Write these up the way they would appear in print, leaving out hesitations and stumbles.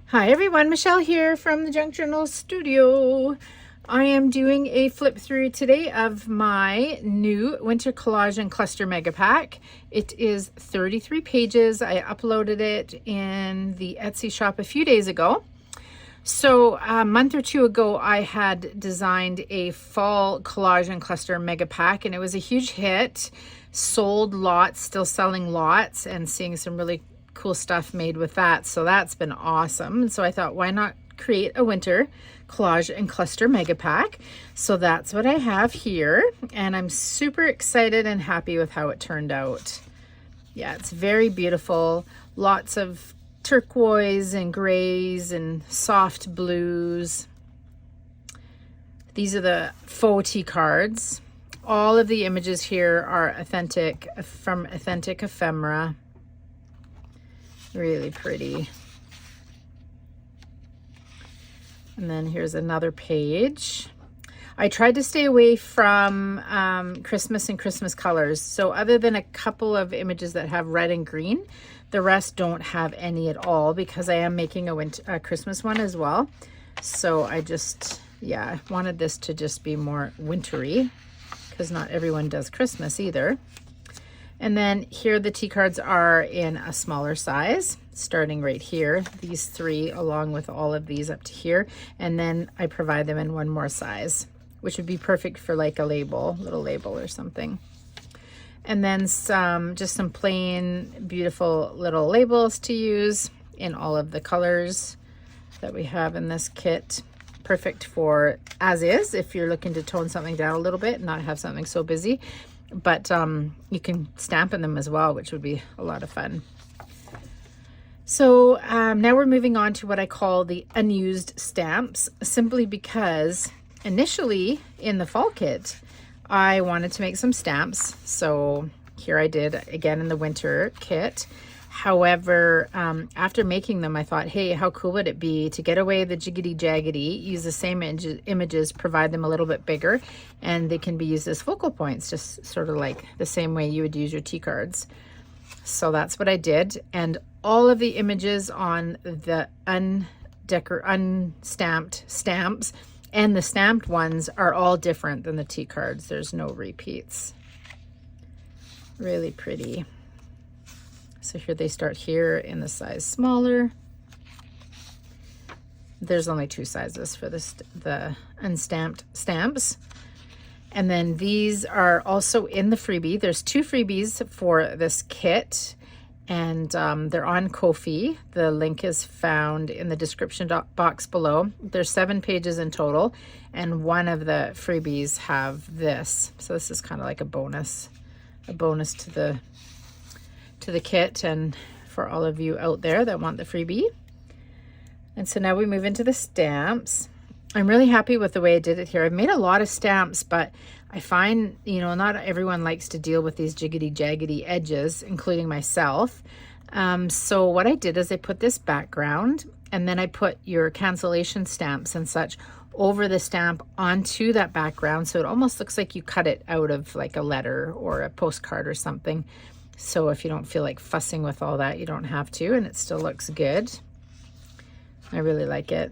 Hi everyone, Michelle here from the Junk Journal Studio. I am doing a flip through today of my new Winter Collage and Cluster Mega Pack. It is 33 pages. I uploaded it in the Etsy shop a few days ago. So a month or two ago, I had designed a fall collage and cluster mega pack, and it was a huge hit. Sold lots, still selling lots, and seeing some really cool stuff made with that. So that's been awesome. And so I thought, why not create a winter collage and cluster mega pack? So that's what I have here, and I'm super excited and happy with how it turned out. Yeah, it's very beautiful. Lots of turquoise and grays and soft blues. These are the faux tea cards. All of the images here are authentic, from authentic ephemera. Really pretty. And then here's another page. I tried to stay away from Christmas and Christmas colors. So other than a couple of images that have red and green, the rest don't have any at all, because I am making a Christmas one as well. So I just, yeah, wanted this to just be more wintry, because not everyone does Christmas either. And then here the tea cards are in a smaller size, starting right here, these three, along with all of these up to here. And then I provide them in one more size, which would be perfect for like a label, little label or something. And then just some plain, beautiful little labels to use in all of the colors that we have in this kit. Perfect for as is, if you're looking to tone something down a little bit and not have something so busy. But you can stamp in them as well, which would be a lot of fun. So now we're moving on to what I call the unused stamps, simply because initially in the fall kit, I wanted to make some stamps. So here I did again in the winter kit. However, after making them, I thought, hey, how cool would it be to get away the jiggity jaggedy, use the same images, provide them a little bit bigger, and they can be used as focal points, just sort of like the same way you would use your tea cards. So that's what I did. And all of the images on the unstamped stamps and the stamped ones are all different than the tea cards. There's no repeats. Really pretty. So here they start here in the size smaller. There's only two sizes for the unstamped stamps. And then these are also in the freebie. There's two freebies for this kit, and they're on Kofi. The link is found in the description box below. There's 7 pages in total, and one of the freebies have this. So this is kind of like a bonus to the kit, and for all of you out there that want the freebie. And so now we move into the stamps. I'm really happy with the way I did it here. I've made a lot of stamps, but I find, you know, not everyone likes to deal with these jiggity jaggedy edges, including myself. So what I did is I put this background, and then I put your cancellation stamps and such over the stamp onto that background. So it almost looks like you cut it out of like a letter or a postcard or something. So if you don't feel like fussing with all that, you don't have to, and it still looks good. I really like it.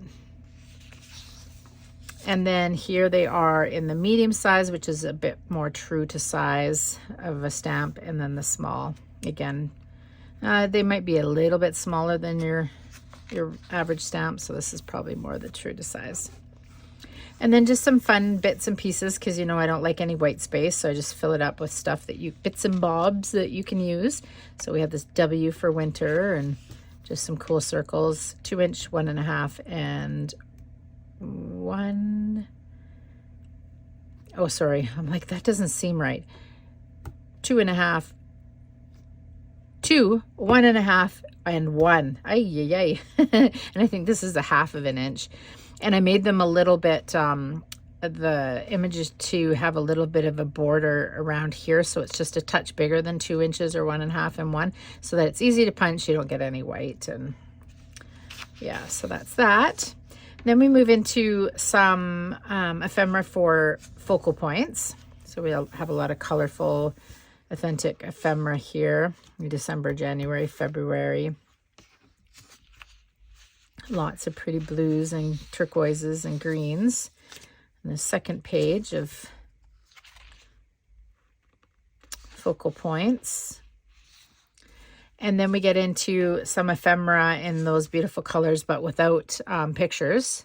And then here they are in the medium size, which is a bit more true to size of a stamp, and then the small. Again, they might be a little bit smaller than your average stamp, so this is probably more the true to size. And then just some fun bits and pieces, because you know I don't like any white space, so I just fill it up with stuff bits and bobs that you can use. So we have this W for winter, and just some cool circles, 2-inch, 1.5, and 1. Oh, sorry. I'm like, that doesn't seem right. 2.5, 2, 1.5, and 1. Ay. And I think this is a 1/2 inch. And I made them a little bit, the images to have a little bit of a border around here. So it's just a touch bigger than 2 inches or 1.5 and 1, so that it's easy to punch. You don't get any white. And yeah, so that's that. Then we move into some ephemera for focal points. So we'll have a lot of colorful, authentic ephemera here in December, January, February. Lots of pretty blues and turquoises and greens. And the second page of focal points. And then we get into some ephemera in those beautiful colors, but without pictures.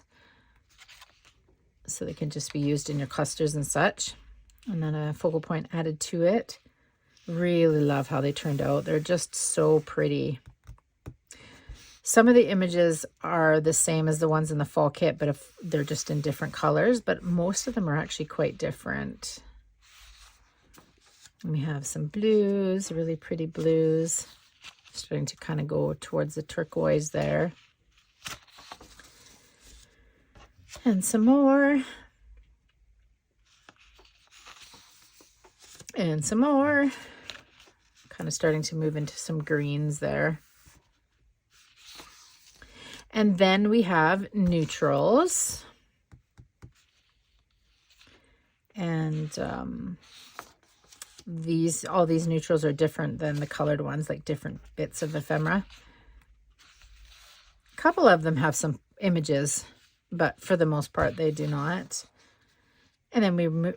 So they can just be used in your clusters and such. And then a focal point added to it. Really love how they turned out. They're just so pretty. Some of the images are the same as the ones in the fall kit, but if they're just in different colors, but most of them are actually quite different. And we have some blues, really pretty blues, starting to kind of go towards the turquoise there. And some more. And some more. Kind of starting to move into some greens there. And then we have neutrals. And all these neutrals are different than the colored ones, like different bits of ephemera. A couple of them have some images, but for the most part they do not. And then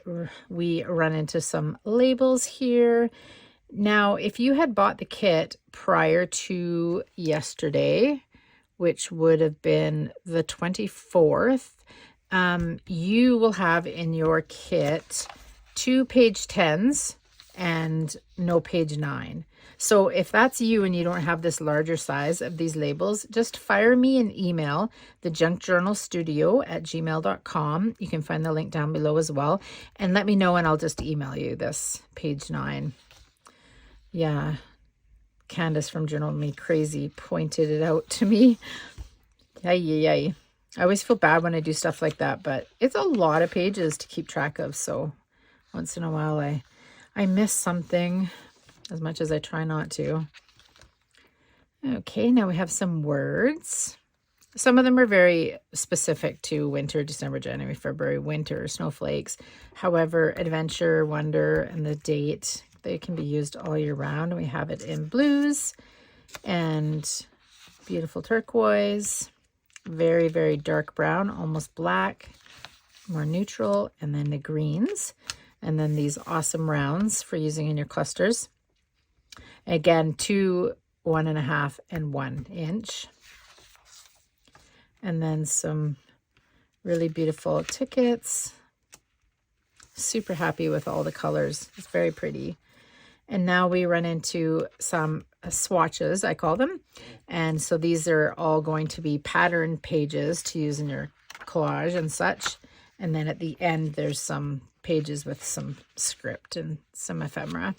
we run into some labels here. Now, if you had bought the kit prior to yesterday, which would have been the 24th, you will have in your kit 2 page 10s and no page 9. So if that's you and you don't have this larger size of these labels, just fire me an email, TheJunkJournalStudio@gmail.com. You can find the link down below as well. And let me know and I'll just email you this page 9. Yeah. Kandace from Journal Me Crazy pointed it out to me. Yay. I always feel bad when I do stuff like that, but it's a lot of pages to keep track of. So once in a while I miss something, as much as I try not to. Okay, now we have some words. Some of them are very specific to winter, December, January, February, winter, snowflakes. However, adventure, wonder, and the date, they can be used all year round. We have it in blues and beautiful turquoise, very, very dark brown, almost black, more neutral, and then the greens. And then these awesome rounds for using in your clusters. Again, 2, 1.5, and 1 inch. And then some really beautiful tickets. Super happy with all the colors. It's very pretty. And now we run into some swatches, I call them. And so these are all going to be pattern pages to use in your collage and such. And then at the end, there's some pages with some script and some ephemera.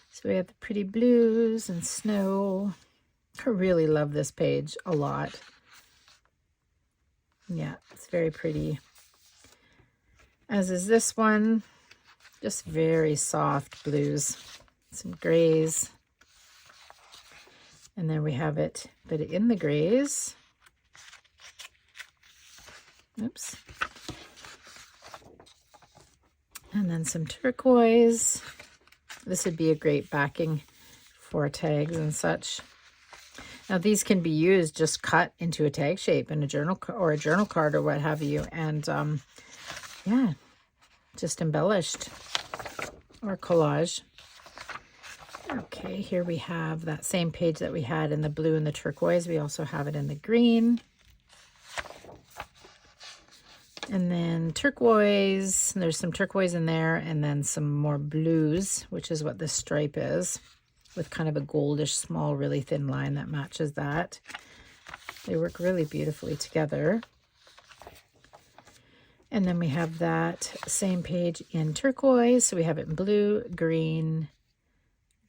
So we have the pretty blues and snow. I really love this page a lot. Yeah, it's very pretty. As is this one. Just very soft blues. Some grays. And then we have it, but in the grays. Oops. And then some turquoise. This would be a great backing for tags and such. Now these can be used just cut into a tag shape in a journal or a journal card or what have you. And yeah, just embellished or collage. Okay, here we have that same page that we had in the blue and the turquoise. We also have it in the green. And then turquoise, and there's some turquoise in there, and then some more blues, which is what this stripe is, with kind of a goldish, small, really thin line that matches that. They work really beautifully together. And then we have that same page in turquoise. So we have it in blue, green,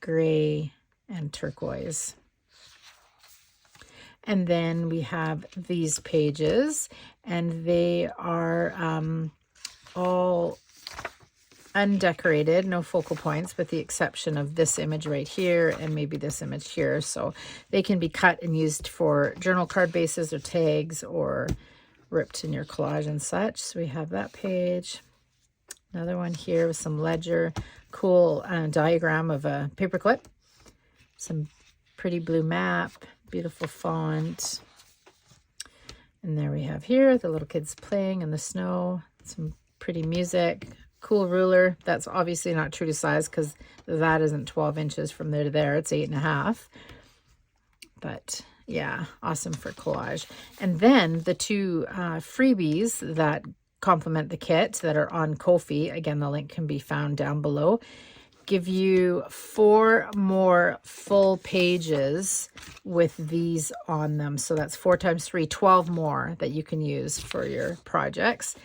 gray, and turquoise. And then we have these pages, and they are all undecorated, no focal points, with the exception of this image right here and maybe this image here. So they can be cut and used for journal card bases or tags or ripped in your collage and such. So we have that page. Another one here with some ledger, cool diagram of a paperclip, some pretty blue map, beautiful font, And there we have here the little kids playing in the snow, some pretty music, cool ruler. That's obviously not true to size because that isn't 12 inches from there to there. It's 8.5. But yeah, awesome for collage. And then the two freebies that complement the kit that are on Kofi, again, the link can be found down below, give you 4 more full pages with these on them. So that's 4 times 3, 12 more that you can use for your projects.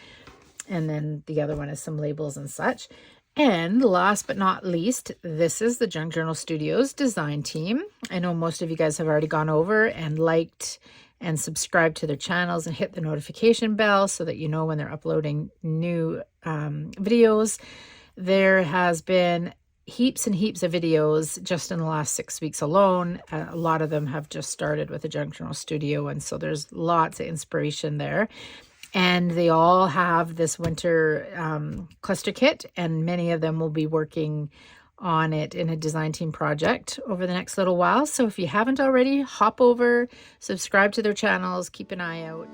And then the other one is some labels and such. And last but not least, this is the Junk Journal Studio's design team. I know most of you guys have already gone over and liked and subscribed to their channels and hit the notification bell so that you know when they're uploading new videos. There has been heaps and heaps of videos just in the last 6 weeks alone. A lot of them have just started with the Junk Journal Studio, and so there's lots of inspiration there. And they all have this winter cluster kit, and many of them will be working on it in a design team project over the next little while. So if you haven't already, hop over, subscribe to their channels, keep an eye out.